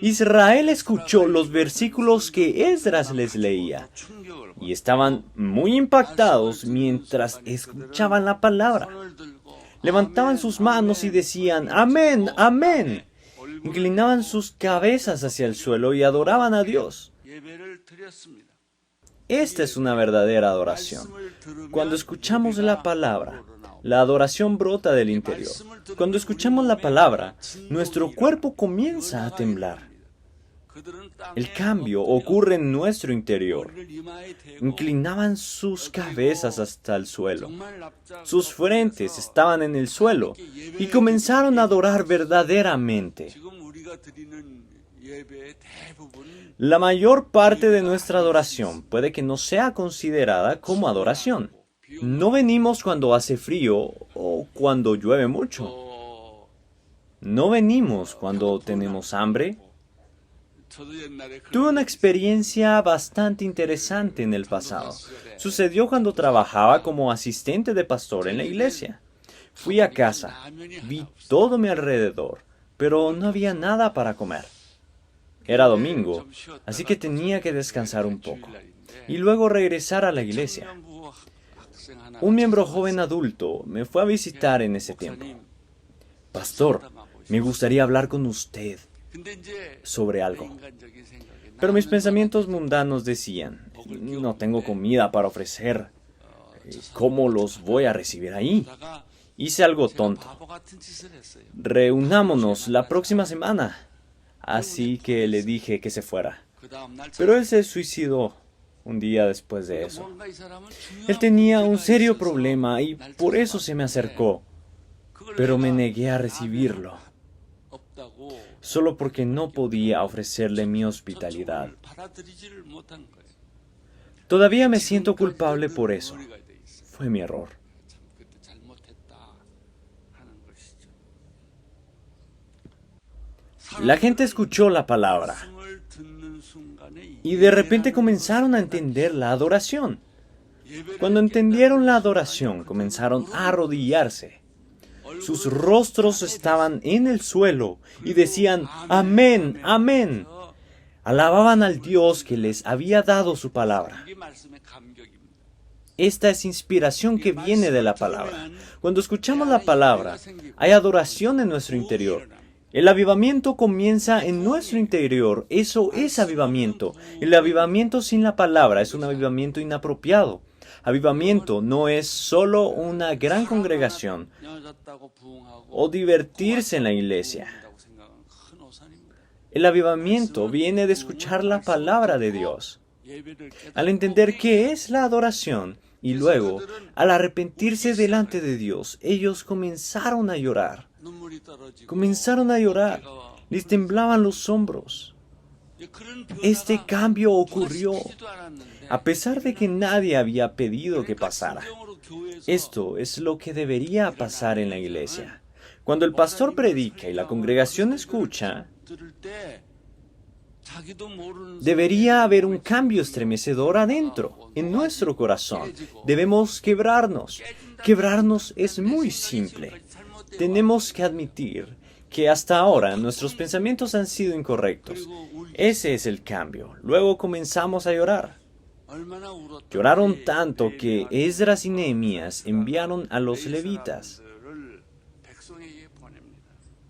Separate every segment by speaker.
Speaker 1: Israel escuchó los versículos que Esdras les leía y estaban muy impactados mientras escuchaban la palabra. Levantaban sus manos y decían, amén, amén. Inclinaban sus cabezas hacia el suelo y adoraban a Dios. Esta es una verdadera adoración. Cuando escuchamos la palabra, la adoración brota del interior. Cuando escuchamos la palabra, nuestro cuerpo comienza a temblar. El cambio ocurre en nuestro interior. Inclinaban sus cabezas hasta el suelo. Sus frentes estaban en el suelo y comenzaron a adorar verdaderamente. La mayor parte de nuestra adoración puede que no sea considerada como adoración. No venimos cuando hace frío o cuando llueve mucho. No venimos cuando tenemos hambre. Tuve una experiencia bastante interesante en el pasado. Sucedió cuando trabajaba como asistente de pastor en la iglesia. Fui a casa, vi todo a mi alrededor, pero no había nada para comer. Era domingo, así que tenía que descansar un poco y luego regresar a la iglesia. Un miembro joven adulto me fue a visitar en ese tiempo. Pastor, me gustaría hablar con usted sobre algo. Pero mis pensamientos mundanos decían, no tengo comida para ofrecer. ¿Cómo los voy a recibir ahí? Hice algo tonto. Reunámonos la próxima semana. Así que le dije que se fuera. Pero él se suicidó un día después de eso. Él tenía un serio problema y por eso se me acercó. Pero me negué a recibirlo. Solo porque no podía ofrecerle mi hospitalidad. Todavía me siento culpable por eso. Fue mi error. La gente escuchó la palabra y de repente comenzaron a entender la adoración. Cuando entendieron la adoración, comenzaron a arrodillarse. Sus rostros estaban en el suelo y decían, amén, amén. Alababan al Dios que les había dado su palabra. Esta es inspiración que viene de la palabra. Cuando escuchamos la palabra, hay adoración en nuestro interior. El avivamiento comienza en nuestro interior. Eso es avivamiento. El avivamiento sin la palabra es un avivamiento inapropiado. Avivamiento no es solo una gran congregación o divertirse en la iglesia. El avivamiento viene de escuchar la palabra de Dios. Al entender qué es la adoración y luego, al arrepentirse delante de Dios, ellos comenzaron a llorar. Comenzaron a llorar. Les temblaban los hombros. Este cambio ocurrió a pesar de que nadie había pedido que pasara. Esto es lo que debería pasar en la iglesia. Cuando el pastor predica y la congregación escucha, debería haber un cambio estremecedor adentro, en nuestro corazón. Debemos quebrarnos. Quebrarnos es muy simple. Tenemos que admitir que hasta ahora nuestros pensamientos han sido incorrectos. Ese es el cambio. Luego comenzamos a llorar. Lloraron tanto que Esdras y Nehemías enviaron a los levitas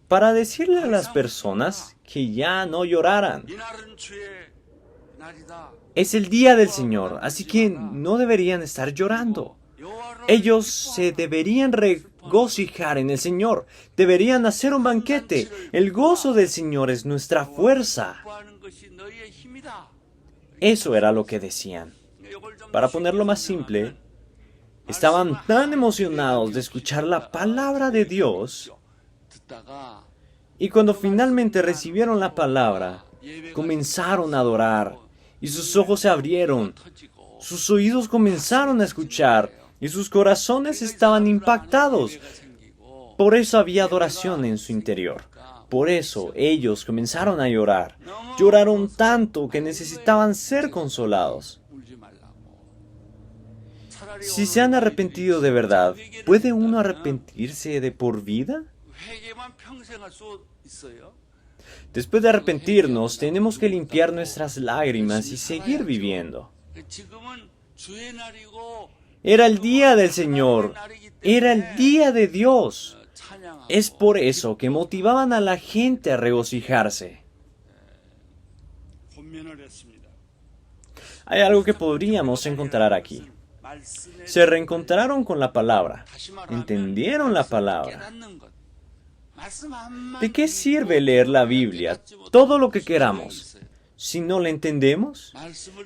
Speaker 1: para decirle a las personas que ya no lloraran. Es el día del Señor, así que no deberían estar llorando. Ellos se deberían regocijar en el Señor. Deberían hacer un banquete. El gozo del Señor es nuestra fuerza. Eso era lo que decían. Para ponerlo más simple, estaban tan emocionados de escuchar la palabra de Dios y cuando finalmente recibieron la palabra, comenzaron a adorar y sus ojos se abrieron, sus oídos comenzaron a escuchar y sus corazones estaban impactados. Por eso había adoración en su interior. Por eso ellos comenzaron a llorar. Lloraron tanto que necesitaban ser consolados. Si se han arrepentido de verdad, ¿puede uno arrepentirse de por vida? Después de arrepentirnos, tenemos que limpiar nuestras lágrimas y seguir viviendo. Era el día del Señor, era el día de Dios. Es por eso que motivaban a la gente a regocijarse. Hay algo que podríamos encontrar aquí. Se reencontraron con la palabra, entendieron la palabra. ¿De qué sirve leer la Biblia todo lo que queramos si no la entendemos?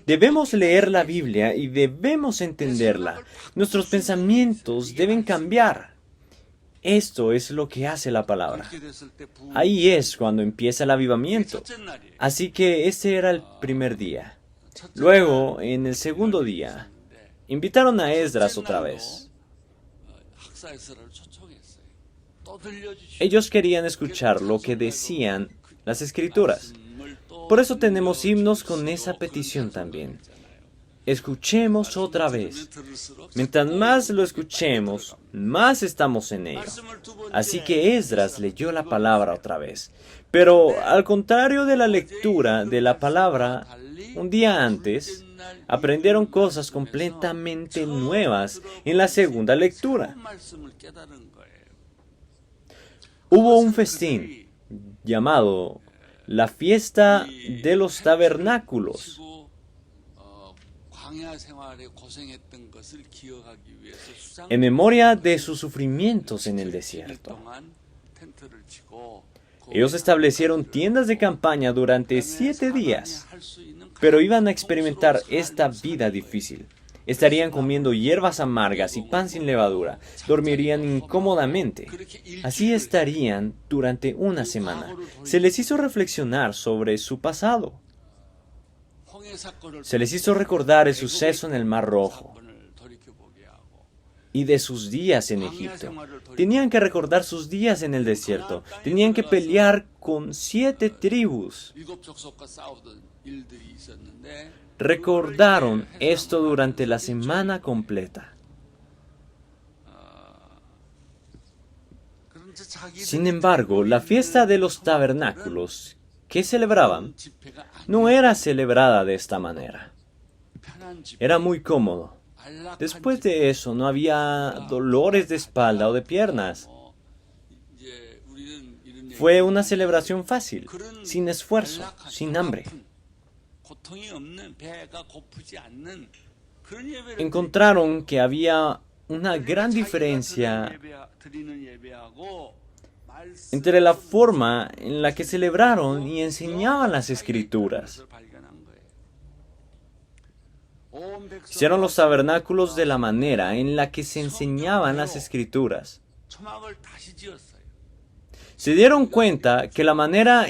Speaker 1: Debemos leer la Biblia y debemos entenderla. Nuestros pensamientos deben cambiar. Esto es lo que hace la palabra. Ahí es cuando empieza el avivamiento. Así que ese era el primer día. Luego, en el segundo día, invitaron a Esdras otra vez. Ellos querían escuchar lo que decían las Escrituras. Por eso tenemos himnos con esa petición también. Escuchemos otra vez. Mientras más lo escuchemos, más estamos en ello. Así que Esdras leyó la palabra otra vez. Pero al contrario de la lectura de la palabra, un día antes, aprendieron cosas completamente nuevas en la segunda lectura. Hubo un festín llamado la fiesta de los tabernáculos. En memoria de sus sufrimientos en el desierto. Ellos establecieron tiendas de campaña durante 7 días, pero iban a experimentar esta vida difícil. Estarían comiendo hierbas amargas y pan sin levadura. Dormirían incómodamente. Así estarían durante una semana. Se les hizo reflexionar sobre su pasado. Se les hizo recordar el suceso en el Mar Rojo y de sus días en Egipto. Tenían que recordar sus días en el desierto. Tenían que pelear con 7 tribus. Recordaron esto durante la semana completa. Sin embargo, la fiesta de los tabernáculos que celebraban no era celebrada de esta manera. Era muy cómodo. Después de eso no había dolores de espalda o de piernas. Fue una celebración fácil, sin esfuerzo, sin hambre. Encontraron que había una gran diferencia entre la forma en la que celebraron y enseñaban las Escrituras. Hicieron los tabernáculos de la manera en la que se enseñaban las Escrituras. Se dieron cuenta que la manera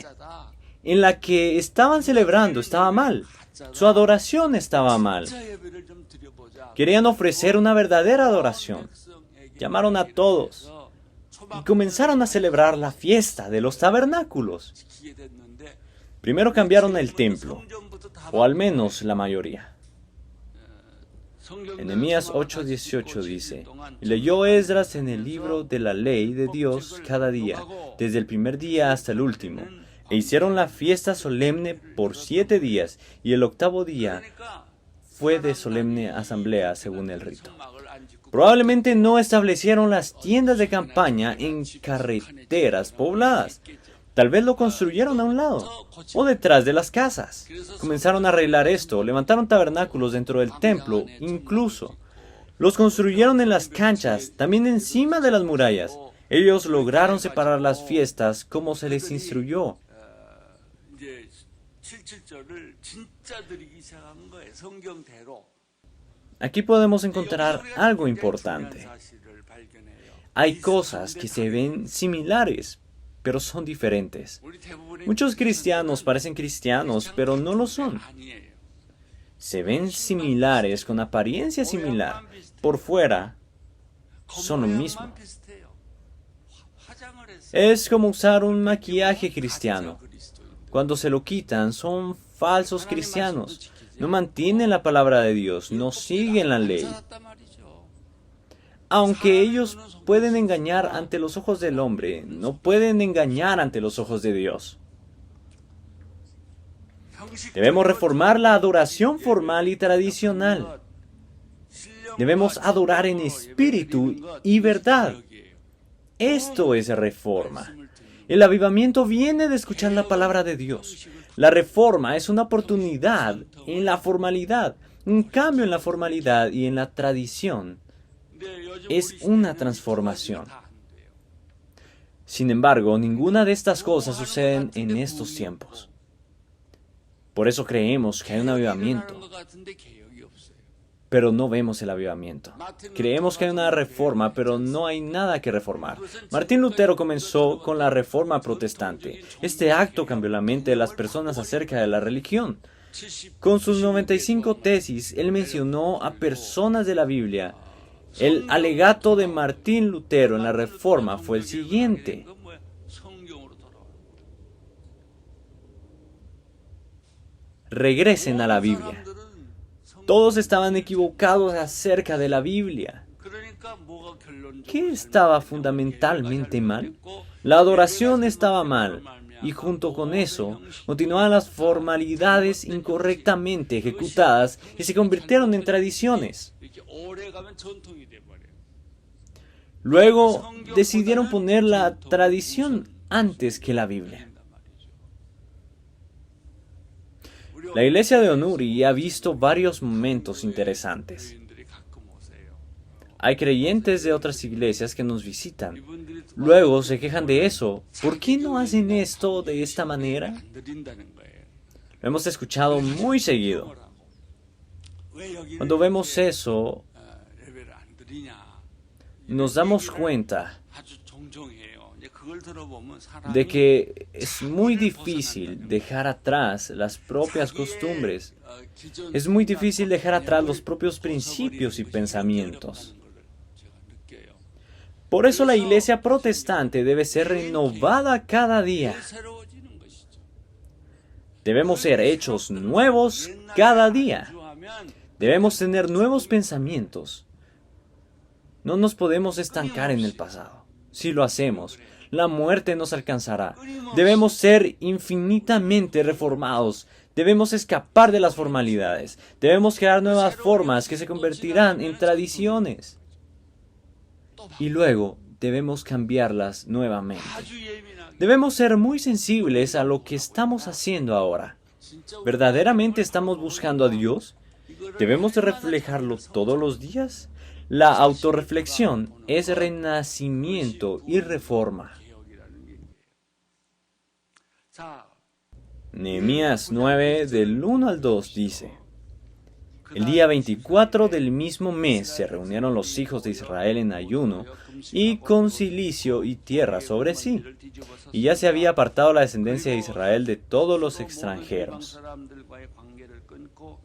Speaker 1: en la que estaban celebrando estaba mal. Su adoración estaba mal. Querían ofrecer una verdadera adoración. Llamaron a todos y comenzaron a celebrar la fiesta de los tabernáculos. Primero cambiaron el templo, o al menos la mayoría. En Nehemías 8:18 dice: "Y leyó Esdras en el libro de la ley de Dios cada día, desde el primer día hasta el último. E hicieron la fiesta solemne por 7 días, y el 8º día fue de solemne asamblea según el rito". Probablemente no establecieron las tiendas de campaña en carreteras pobladas. Tal vez lo construyeron a un lado o detrás de las casas. Comenzaron a arreglar esto, levantaron tabernáculos dentro del templo, incluso. Los construyeron en las canchas, también encima de las murallas. Ellos lograron separar las fiestas como se les instruyó. Aquí podemos encontrar algo importante. Hay cosas que se ven similares, pero son diferentes. Muchos cristianos parecen cristianos, pero no lo son. Se ven similares, con apariencia similar. Por fuera, son lo mismo. Es como usar un maquillaje cristiano. Cuando se lo quitan, son falsos cristianos. No mantienen la palabra de Dios, no siguen la ley. Aunque ellos pueden engañar ante los ojos del hombre, no pueden engañar ante los ojos de Dios. Debemos reformar la adoración formal y tradicional. Debemos adorar en espíritu y verdad. Esto es reforma. El avivamiento viene de escuchar la palabra de Dios. La reforma es una oportunidad en la formalidad. Un cambio en la formalidad y en la tradición es una transformación. Sin embargo, ninguna de estas cosas suceden en estos tiempos. Por eso creemos que hay un avivamiento, pero no vemos el avivamiento. Creemos que hay una reforma, pero no hay nada que reformar. Martín Lutero comenzó con la reforma protestante. Este acto cambió la mente de las personas acerca de la religión. Con sus 95 tesis, él mencionó a personas de la Biblia. El alegato de Martín Lutero en la Reforma fue el siguiente: regresen a la Biblia. Todos estaban equivocados acerca de la Biblia. ¿Qué estaba fundamentalmente mal? La adoración estaba mal, y junto con eso, continuaban las formalidades incorrectamente ejecutadas y se convirtieron en tradiciones. Luego decidieron poner la tradición antes que la Biblia. La iglesia de Onuri ha visto varios momentos interesantes. Hay creyentes de otras iglesias que nos visitan. Luego se quejan de eso. ¿Por qué no hacen esto de esta manera? Lo hemos escuchado muy seguido. Cuando vemos eso, nos damos cuenta de que es muy difícil dejar atrás las propias costumbres. Es muy difícil dejar atrás los propios principios y pensamientos. Por eso la iglesia protestante debe ser renovada cada día. Debemos ser hechos nuevos cada día. Debemos tener nuevos pensamientos. No nos podemos estancar en el pasado. Si lo hacemos, la muerte nos alcanzará. Debemos ser infinitamente reformados. Debemos escapar de las formalidades. Debemos crear nuevas formas que se convertirán en tradiciones. Y luego debemos cambiarlas nuevamente. Debemos ser muy sensibles a lo que estamos haciendo ahora. ¿Verdaderamente estamos buscando a Dios? ¿Debemos de reflejarlo todos los días? La autorreflexión es renacimiento y reforma. Nehemías 9, del 1 al 2 dice: el día 24 del mismo mes se reunieron los hijos de Israel en ayuno y con cilicio y tierra sobre sí. Y ya se había apartado la descendencia de Israel de todos los extranjeros.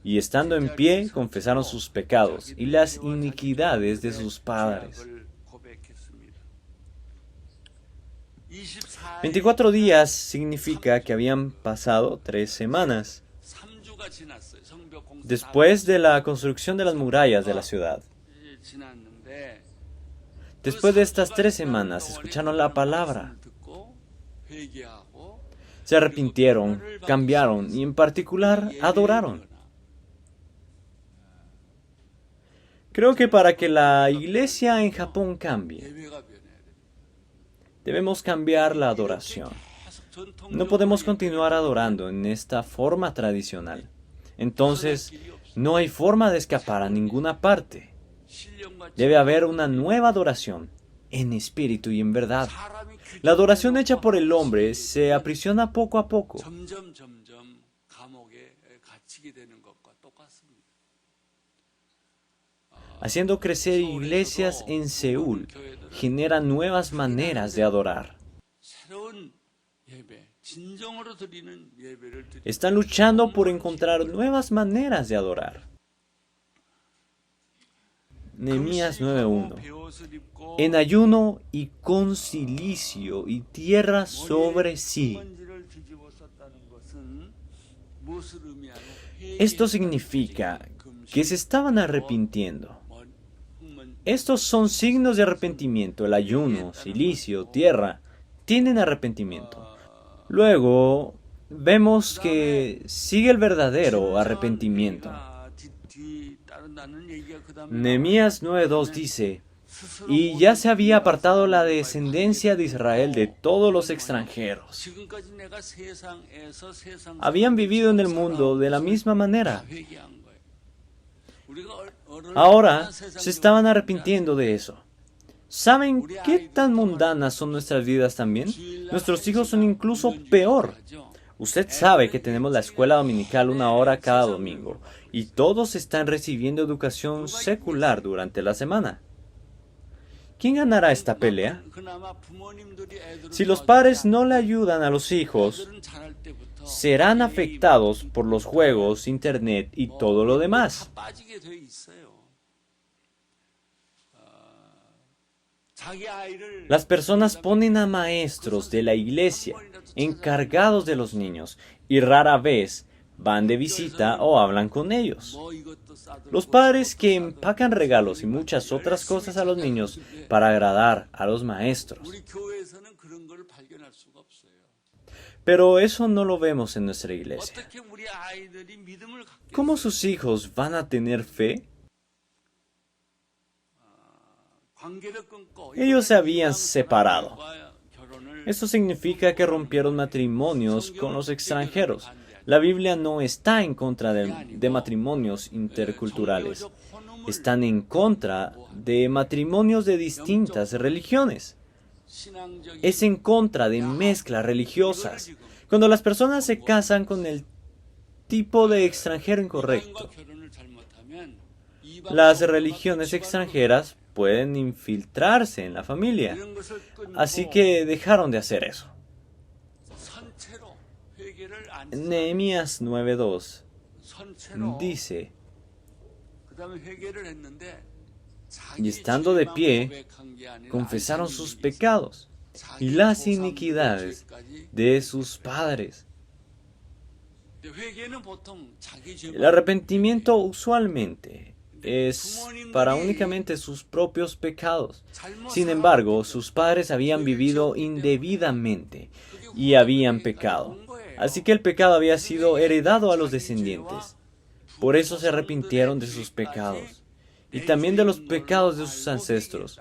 Speaker 1: Y estando en pie, confesaron sus pecados y las iniquidades de sus padres. 24 días significa que habían pasado 3 semanas después de la construcción de las murallas de la ciudad. Después de estas 3 semanas, escucharon la palabra. Se arrepintieron, cambiaron y en particular adoraron. Creo que para que la iglesia en Japón cambie, debemos cambiar la adoración. No podemos continuar adorando en esta forma tradicional. Entonces, no hay forma de escapar a ninguna parte. Debe haber una nueva adoración, en espíritu y en verdad. La adoración hecha por el hombre se aprisiona poco a poco. Haciendo crecer iglesias en Seúl, genera nuevas maneras de adorar. Están luchando por encontrar nuevas maneras de adorar. Nehemías 9:1. En ayuno y con cilicio y tierra sobre sí. Esto significa que se estaban arrepintiendo. Estos son signos de arrepentimiento. El ayuno, cilicio, tierra, tienen arrepentimiento. Luego, vemos que sigue el verdadero arrepentimiento. Nehemías 9:2 dice, y ya se había apartado la descendencia de Israel de todos los extranjeros. Habían vivido en el mundo de la misma manera. Ahora se estaban arrepintiendo de eso. ¿Saben qué tan mundanas son nuestras vidas también? Nuestros hijos son incluso peor. Usted sabe que tenemos la escuela dominical 1 hora cada domingo y todos están recibiendo educación secular durante la semana. ¿Quién ganará esta pelea? Si los padres no le ayudan a los hijos, serán afectados por los juegos, internet y todo lo demás. Las personas ponen a maestros de la iglesia encargados de los niños y rara vez van de visita o hablan con ellos. Los padres que empacan regalos y muchas otras cosas a los niños para agradar a los maestros. Pero eso no lo vemos en nuestra iglesia. ¿Cómo sus hijos van a tener fe? Ellos se habían separado. Eso significa que rompieron matrimonios con los extranjeros. La Biblia no está en contra de matrimonios interculturales. Están en contra de matrimonios de distintas religiones. Es en contra de mezclas religiosas. Cuando las personas se casan con el tipo de extranjero incorrecto, las religiones extranjeras pueden infiltrarse en la familia. Así que dejaron de hacer eso. Nehemías 9:2 dice, y estando de pie, confesaron sus pecados y las iniquidades de sus padres. El arrepentimiento usualmente es para únicamente sus propios pecados. Sin embargo, sus padres habían vivido indebidamente y habían pecado. Así que el pecado había sido heredado a los descendientes. Por eso se arrepintieron de sus pecados y también de los pecados de sus ancestros,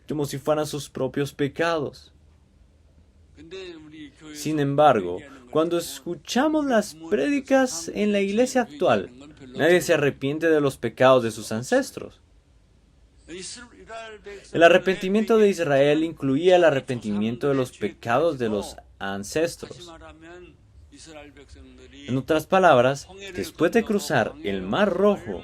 Speaker 1: como si fueran sus propios pecados. Sin embargo, cuando escuchamos las prédicas en la iglesia actual, nadie se arrepiente de los pecados de sus ancestros. El arrepentimiento de Israel incluía el arrepentimiento de los pecados de los ancestros. En otras palabras, después de cruzar el Mar Rojo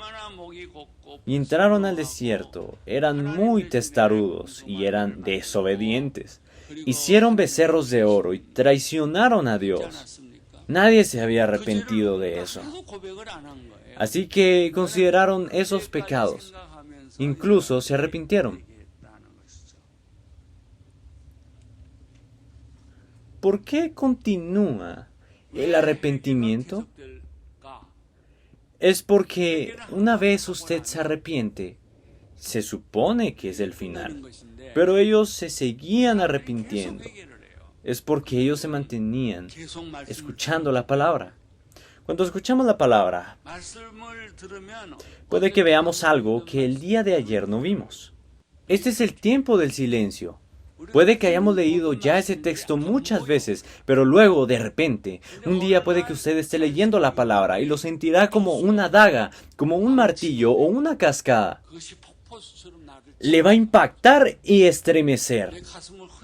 Speaker 1: y entraron al desierto, eran muy testarudos y eran desobedientes. Hicieron becerros de oro y traicionaron a Dios. Nadie se había arrepentido de eso. Así que consideraron esos pecados. Incluso se arrepintieron. ¿Por qué continúa el arrepentimiento? Es porque una vez usted se arrepiente, se supone que es el final. Pero ellos se seguían arrepintiendo. Es porque ellos se mantenían escuchando la palabra. Cuando escuchamos la palabra, puede que veamos algo que el día de ayer no vimos. Este es el tiempo del silencio. Puede que hayamos leído ya ese texto muchas veces, pero luego, de repente, un día puede que usted esté leyendo la palabra y lo sentirá como una daga, como un martillo o una cascada. Le va a impactar y estremecer.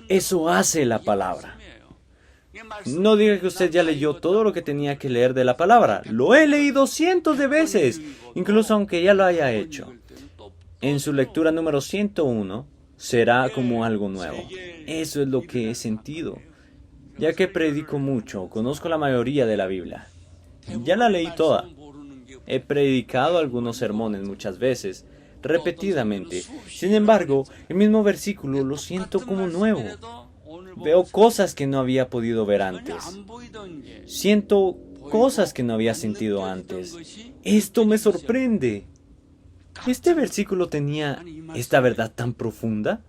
Speaker 1: Eso hace la palabra. No diga que usted ya leyó todo lo que tenía que leer de la palabra. Lo he leído cientos de veces, incluso aunque ya lo haya hecho. En su lectura número 101, será como algo nuevo. Eso es lo que he sentido. Ya que predico mucho, conozco la mayoría de la Biblia. Ya la leí toda. He predicado algunos sermones muchas veces, repetidamente. Sin embargo, el mismo versículo lo siento como nuevo. Veo cosas que no había podido ver antes. Siento cosas que no había sentido antes. Esto me sorprende. ¿Este versículo tenía esta verdad tan profunda?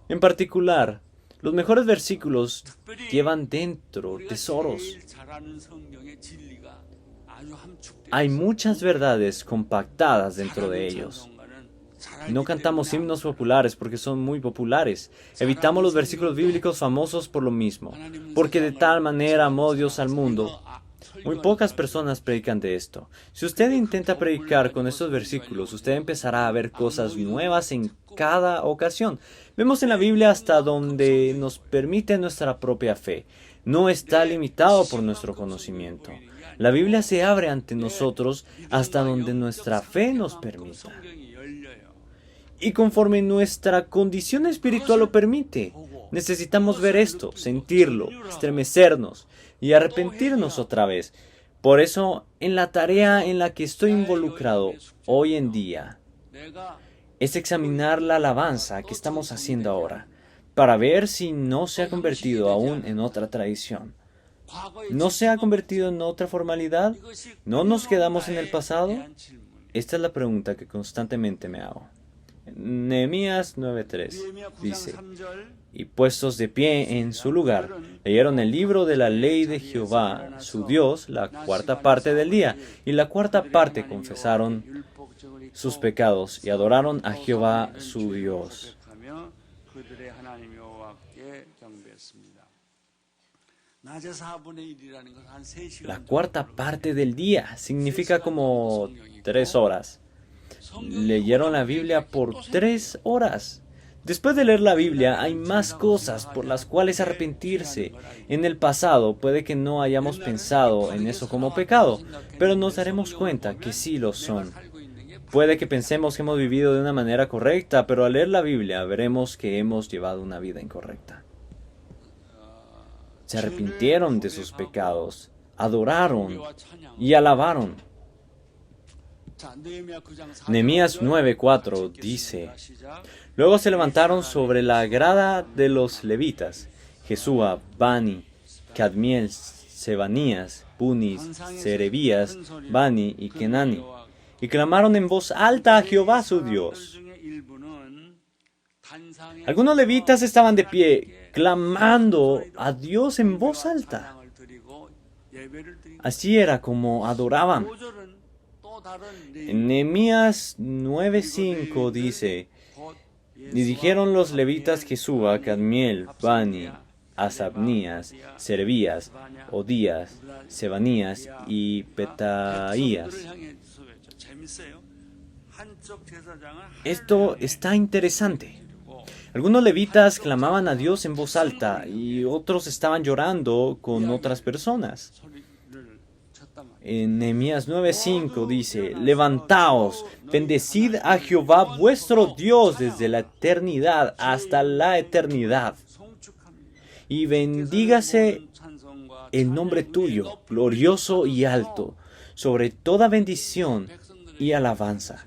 Speaker 1: En particular, Los mejores versículos llevan dentro tesoros. Hay muchas verdades compactadas dentro de ellos. No cantamos himnos populares porque son muy populares. Evitamos los versículos bíblicos famosos por lo mismo. Porque de tal manera amó Dios al mundo. Muy pocas personas predican de esto. Si usted intenta predicar con estos versículos, usted empezará a ver cosas nuevas en cada ocasión. Vemos en la Biblia hasta donde nos permite nuestra propia fe. No está limitado por nuestro conocimiento. La Biblia se abre ante nosotros hasta donde nuestra fe nos permita. Y conforme nuestra condición espiritual lo permite, necesitamos ver esto, sentirlo, estremecernos y arrepentirnos otra vez. Por eso, en la tarea en la que estoy involucrado hoy en día, es examinar la alabanza que estamos haciendo ahora, para ver si no se ha convertido aún en otra tradición. ¿No se ha convertido en otra formalidad? ¿No nos quedamos en el pasado? Esta es la pregunta que constantemente me hago. Nehemías 9:3 dice: y puestos de pie en su lugar, leyeron el libro de la ley de Jehová, su Dios, la cuarta parte del día, y la cuarta parte confesaron sus pecados y adoraron a Jehová su Dios. La cuarta parte del día significa como 3 horas. Leyeron la Biblia por 3 horas. Después de leer la Biblia hay más cosas por las cuales arrepentirse. En el pasado puede que no hayamos pensado en eso como pecado, pero nos daremos cuenta que sí lo son. Puede que pensemos que hemos vivido de una manera correcta, pero al leer la Biblia veremos que hemos llevado una vida incorrecta. Se arrepintieron de sus pecados, adoraron y alabaron. Nehemías 9:4 dice: luego se levantaron sobre la grada de los levitas, Jesúa, Bani, Cadmiel, Sebanías, Bunis, Serebías, Bani y Kenani, y clamaron en voz alta a Jehová su Dios. Algunos levitas estaban de pie, clamando a Dios en voz alta. Así era como adoraban. En Nehemías 9:5 dice: y dijeron los levitas Jesúa, Cadmiel, Bani, Asabnías, Serebías, Odías, Sebanías y Petaías. Esto está interesante. Algunos levitas clamaban a Dios en voz alta y otros estaban llorando con otras personas. En Nehemías 9:5 dice: levantaos, bendecid a Jehová vuestro Dios desde la eternidad hasta la eternidad. Y bendígase el nombre tuyo, glorioso y alto, sobre toda bendición y alabanza.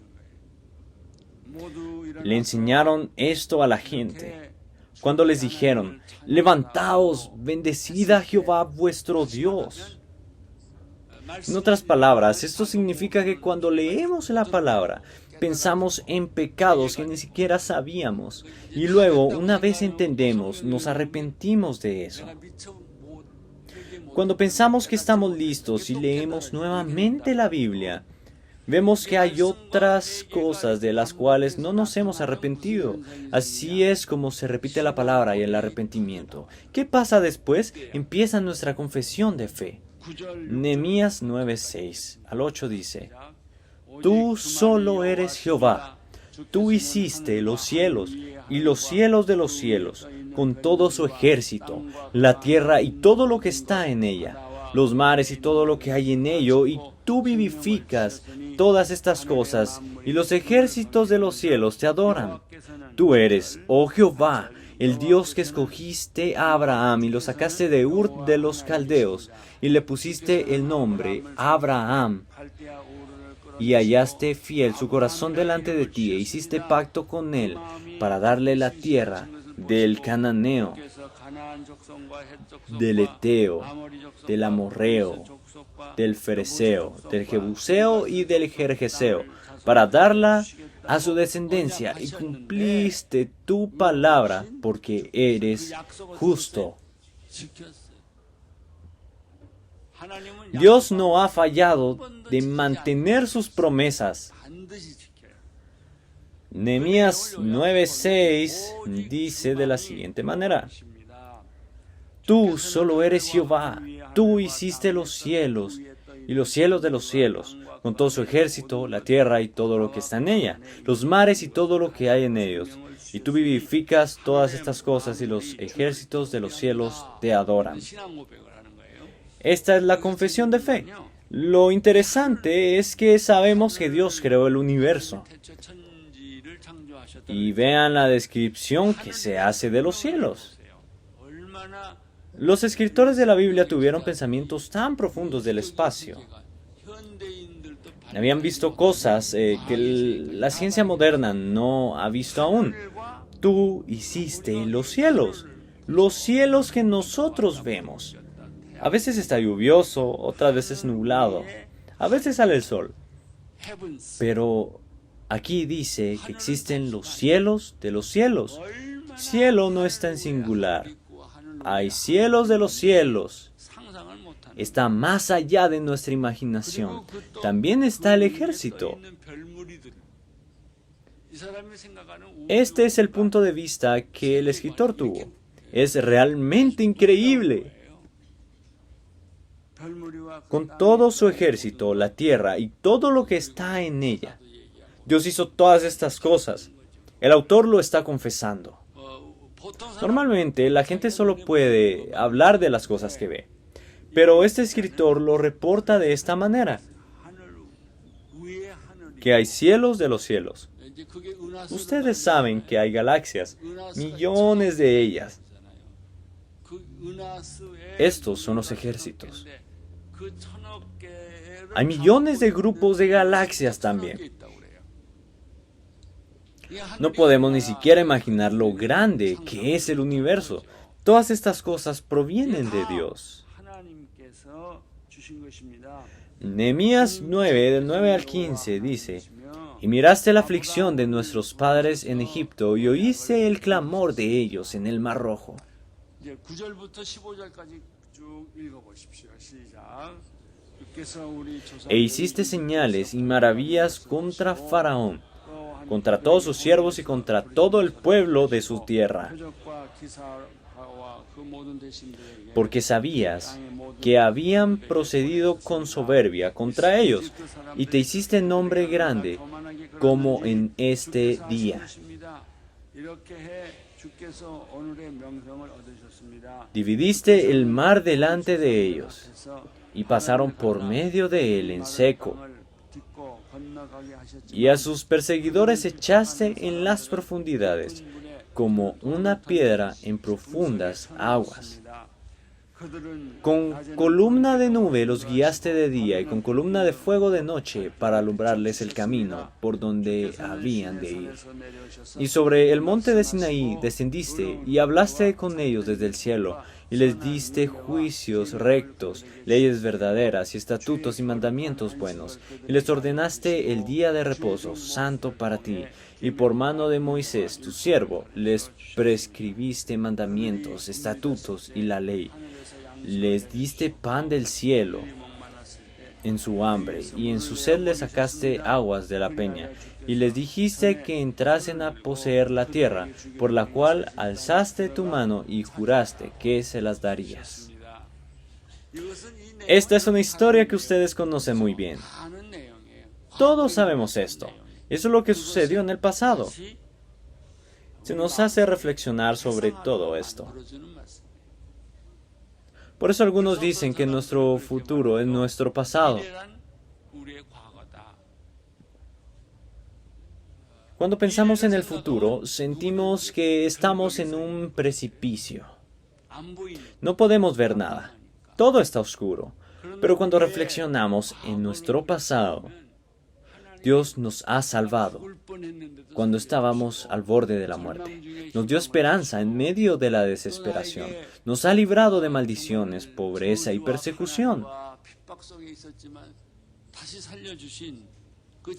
Speaker 1: Le enseñaron esto a la gente cuando les dijeron: levantaos, bendecid a Jehová vuestro Dios. En otras palabras, esto significa que cuando leemos la palabra, pensamos en pecados que ni siquiera sabíamos, y luego, una vez entendemos, nos arrepentimos de eso. Cuando pensamos que estamos listos y leemos nuevamente la Biblia, vemos que hay otras cosas de las cuales no nos hemos arrepentido. Así es como se repite la palabra y el arrepentimiento. ¿Qué pasa después? Empieza nuestra confesión de fe. Nehemías 9:6 al 8 dice: tú solo eres Jehová, tú hiciste los cielos y los cielos de los cielos, con todo su ejército, la tierra y todo lo que está en ella, los mares y todo lo que hay en ello, y tú vivificas todas estas cosas, y los ejércitos de los cielos te adoran. Tú eres, oh Jehová, el Dios que escogiste a Abraham y lo sacaste de Ur de los Caldeos, y le pusiste el nombre Abraham, y hallaste fiel su corazón delante de ti, e hiciste pacto con él para darle la tierra del Cananeo, del Eteo, del Amorreo, del Fereceo, del Jebuseo y del Gergeseo, para darla a su descendencia y cumpliste tu palabra porque eres justo. Dios no ha fallado de mantener sus promesas. Nehemías 9:6 dice de la siguiente manera: Tú solo eres Jehová, tú hiciste los cielos y los cielos de los cielos, con todo su ejército, la tierra y todo lo que está en ella, los mares y todo lo que hay en ellos. Y tú vivificas todas estas cosas y los ejércitos de los cielos te adoran. Esta es la confesión de fe. Lo interesante es que sabemos que Dios creó el universo. Y vean la descripción que se hace de los cielos. Los escritores de la Biblia tuvieron pensamientos tan profundos del espacio. Habían visto cosas que la ciencia moderna no ha visto aún. Tú hiciste los cielos que nosotros vemos. A veces está lluvioso, otras veces nublado, a veces sale el sol. Pero aquí dice que existen los cielos de los cielos. Cielo no está en singular. Hay cielos de los cielos. Está más allá de nuestra imaginación. También está el ejército. Este es el punto de vista que el escritor tuvo. Es realmente increíble. Con todo su ejército, la tierra y todo lo que está en ella. Dios hizo todas estas cosas. El autor lo está confesando. Normalmente la gente solo puede hablar de las cosas que ve. Pero este escritor lo reporta de esta manera: que hay cielos de los cielos. Ustedes saben que hay galaxias, millones de ellas. Estos son los ejércitos. Hay millones de grupos de galaxias también. No podemos ni siquiera imaginar lo grande que es el universo. Todas estas cosas provienen de Dios. Nehemías 9, del 9 al 15 dice: Y miraste la aflicción de nuestros padres en Egipto y oíste el clamor de ellos en el Mar Rojo. E hiciste señales y maravillas contra Faraón, contra todos sus siervos y contra todo el pueblo de su tierra, porque sabías que habían procedido con soberbia contra ellos, y te hiciste nombre grande, como en este día. Dividiste el mar delante de ellos, y pasaron por medio de él en seco. Y a sus perseguidores echaste en las profundidades, como una piedra en profundas aguas. Con columna de nube los guiaste de día y con columna de fuego de noche para alumbrarles el camino por donde habían de ir. Y sobre el monte de Sinaí descendiste y hablaste con ellos desde el cielo y les diste juicios rectos, leyes verdaderas y estatutos y mandamientos buenos. Y les ordenaste el día de reposo santo para ti. Y por mano de Moisés, tu siervo, les prescribiste mandamientos, estatutos y la ley. Les diste pan del cielo en su hambre, y en su sed les sacaste aguas de la peña. Y les dijiste que entrasen a poseer la tierra, por la cual alzaste tu mano y juraste que se las darías. Esta es una historia que ustedes conocen muy bien. Todos sabemos esto. Eso es lo que sucedió en el pasado. Se nos hace reflexionar sobre todo esto. Por eso algunos dicen que nuestro futuro es nuestro pasado. Cuando pensamos en el futuro, sentimos que estamos en un precipicio. No podemos ver nada. Todo está oscuro. Pero cuando reflexionamos en nuestro pasado, Dios nos ha salvado cuando estábamos al borde de la muerte. Nos dio esperanza en medio de la desesperación. Nos ha librado de maldiciones, pobreza y persecución.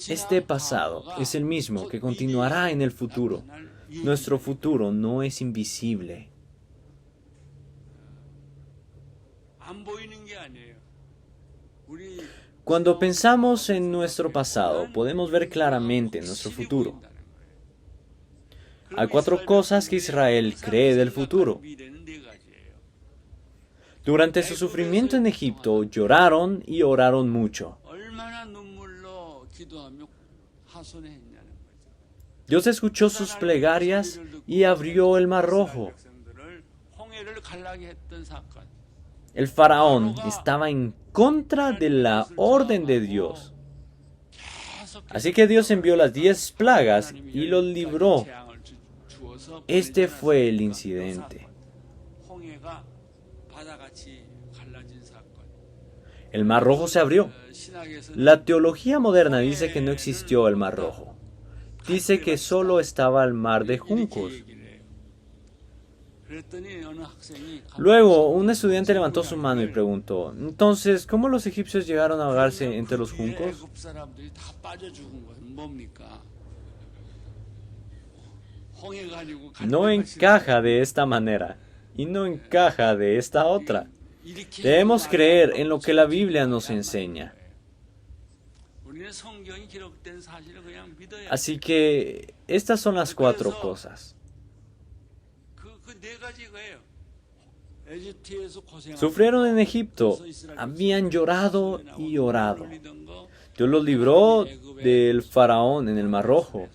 Speaker 1: Este pasado es el mismo que continuará en el futuro. Nuestro futuro no es invisible. Cuando pensamos en nuestro pasado, podemos ver claramente nuestro futuro. Hay 4 cosas que Israel cree del futuro. Durante su sufrimiento en Egipto, lloraron y oraron mucho. Dios escuchó sus plegarias y abrió el Mar Rojo. El faraón estaba en contra de la orden de Dios. Así que Dios envió las 10 plagas y los libró. Este fue el incidente. El Mar Rojo se abrió. La teología moderna dice que no existió el Mar Rojo. Dice que solo estaba el mar de juncos. Luego, un estudiante levantó su mano y preguntó, entonces, ¿cómo los egipcios llegaron a ahogarse entre los juncos? No encaja de esta manera y no encaja de esta otra. Debemos creer en lo que la Biblia nos enseña. Así que estas son las 4 cosas. Sufrieron en Egipto, habían llorado y orado. Dios los libró del faraón en el Mar Rojo.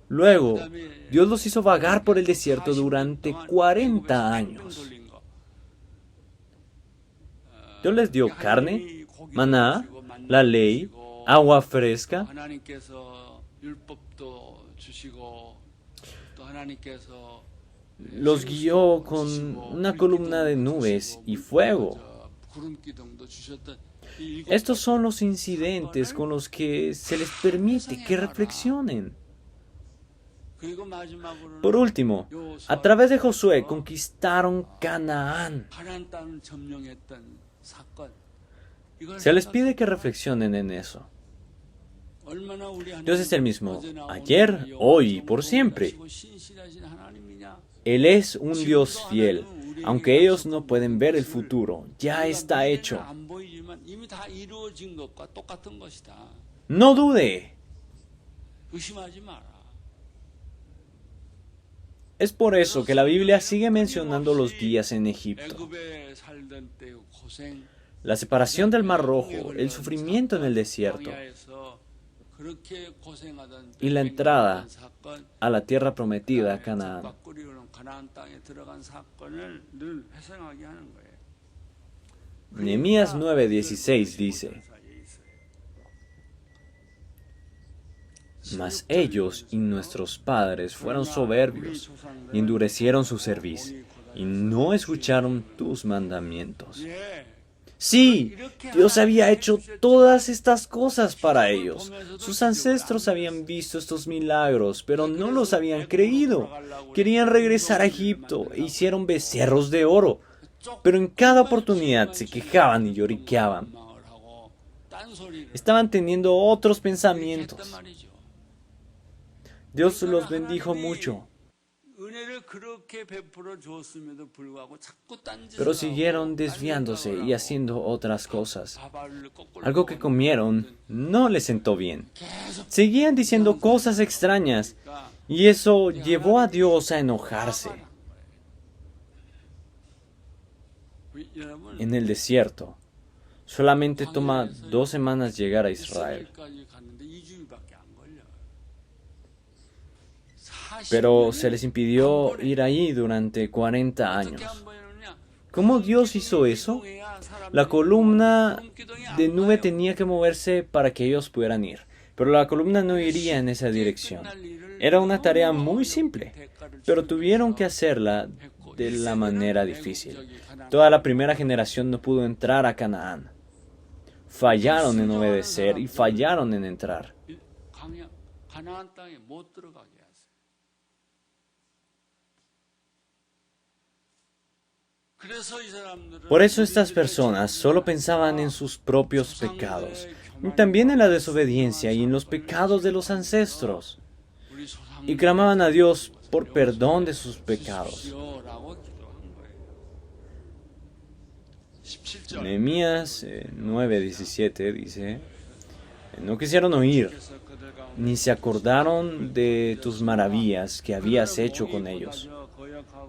Speaker 1: Luego, Dios los hizo vagar por el desierto durante 40 años. Dios les dio carne, maná, la ley, agua fresca. Los guió con una columna de nubes y fuego. Estos son los incidentes con los que se les permite que reflexionen. Por último, a través de Josué conquistaron Canaán. Se les pide que reflexionen en eso. Dios es el mismo ayer, hoy y por siempre. Él es un Dios fiel. Aunque ellos no pueden ver el futuro, ya está hecho. No dude. Es por eso que la Biblia sigue mencionando los días en Egipto. La separación del Mar Rojo, el sufrimiento en el desierto y la entrada a la tierra prometida, Canaán. Nehemías 9:16 dice, mas ellos y nuestros padres fueron soberbios y endurecieron su cerviz y no escucharon tus mandamientos. Sí, Dios había hecho todas estas cosas para ellos. Sus ancestros habían visto estos milagros, pero no los habían creído. Querían regresar a Egipto e hicieron becerros de oro, pero en cada oportunidad se quejaban y lloriqueaban. Estaban teniendo otros pensamientos. Dios los bendijo mucho, pero siguieron desviándose y haciendo otras cosas. Algo que comieron no les sentó bien. Seguían diciendo cosas extrañas y eso llevó a Dios a enojarse. En el desierto, solamente toma 2 semanas llegar a Israel. Pero se les impidió ir allí durante 40 años. ¿Cómo Dios hizo eso? La columna de nube tenía que moverse para que ellos pudieran ir, pero la columna no iría en esa dirección. Era una tarea muy simple, pero tuvieron que hacerla de la manera difícil. Toda la primera generación no pudo entrar a Canaán. Fallaron en obedecer y fallaron en entrar. Por eso estas personas solo pensaban en sus propios pecados, y también en la desobediencia y en los pecados de los ancestros, y clamaban a Dios por perdón de sus pecados. Nehemías 9:17 dice: no quisieron oír, ni se acordaron de tus maravillas que habías hecho con ellos.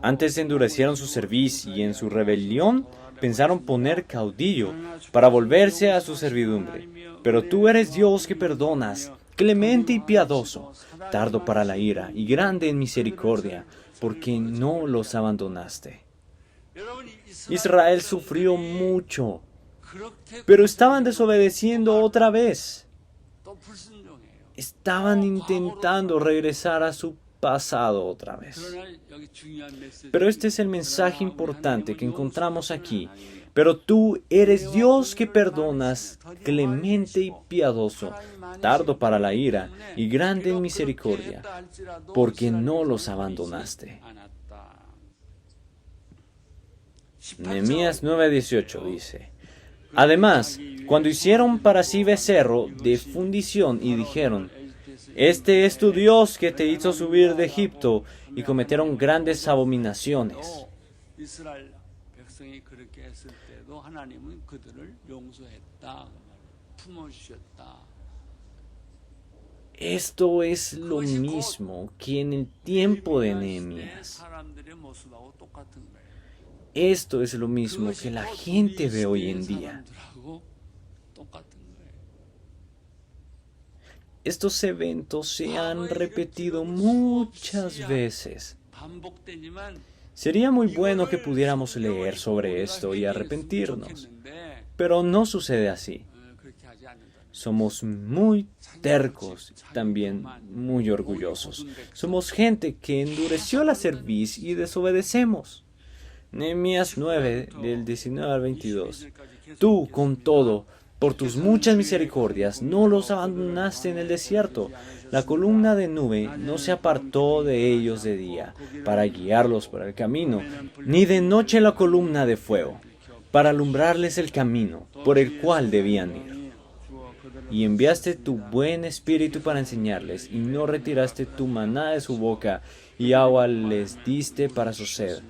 Speaker 1: Antes endurecieron su cerviz y en su rebelión pensaron poner caudillo para volverse a su servidumbre. Pero tú eres Dios que perdonas, clemente y piadoso, tardo para la ira y grande en misericordia, porque no los abandonaste. Israel sufrió mucho, pero estaban desobedeciendo otra vez. Estaban intentando regresar a su pasado otra vez. Pero este es el mensaje importante que encontramos aquí. Pero tú eres Dios que perdonas, clemente y piadoso, tardo para la ira y grande en misericordia, porque no los abandonaste. Nehemías 9:18 dice: además, cuando hicieron para sí becerro de fundición y dijeron: este es tu Dios que te hizo subir de Egipto, y cometieron grandes abominaciones. Esto es lo mismo que en el tiempo de Nehemías. Esto es lo mismo que la gente ve hoy en día. Estos eventos se han repetido muchas veces. Sería muy bueno que pudiéramos leer sobre esto y arrepentirnos, pero no sucede así. Somos muy tercos, también muy orgullosos. Somos gente que endureció la cerviz y desobedecemos. Nehemías 9, del 19 al 22. Tú, con todo, por tus muchas misericordias, no los abandonaste en el desierto. La columna de nube no se apartó de ellos de día, para guiarlos por el camino, ni de noche la columna de fuego, para alumbrarles el camino por el cual debían ir. Y enviaste tu buen espíritu para enseñarles, y no retiraste tu maná de su boca, y agua les diste para su sed.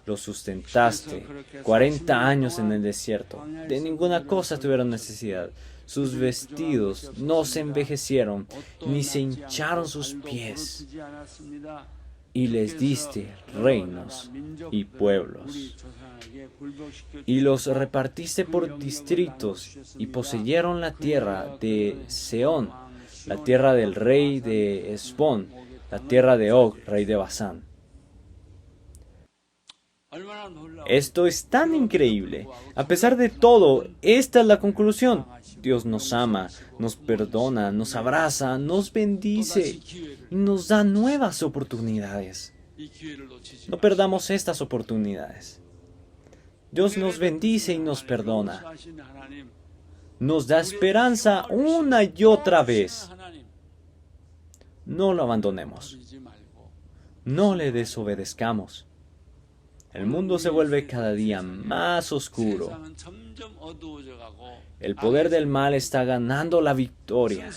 Speaker 1: Los sustentaste 40 años en el desierto. De ninguna cosa tuvieron necesidad. Sus vestidos no se envejecieron, ni se hincharon sus pies. Y les diste reinos y pueblos. Y los repartiste por distritos, y poseyeron la tierra de Sehón, la tierra del rey de Hesbón, la tierra de Og, rey de Basán. Esto es tan increíble. A pesar de todo, esta es la conclusión. Dios nos ama, nos perdona, nos abraza, nos bendice y nos da nuevas oportunidades. No perdamos estas oportunidades. Dios nos bendice y nos perdona. Nos da esperanza una y otra vez. No lo abandonemos. No le desobedezcamos. El mundo se vuelve cada día más oscuro. El poder del mal está ganando la victoria.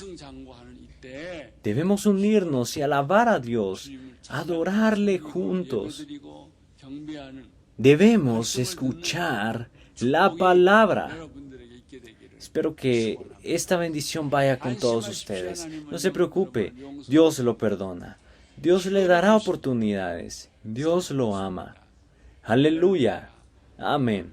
Speaker 1: Debemos unirnos y alabar a Dios, adorarle juntos. Debemos escuchar la palabra. Espero que esta bendición vaya con todos ustedes. No se preocupe, Dios lo perdona. Dios le dará oportunidades. Dios lo ama. Aleluya. Amén.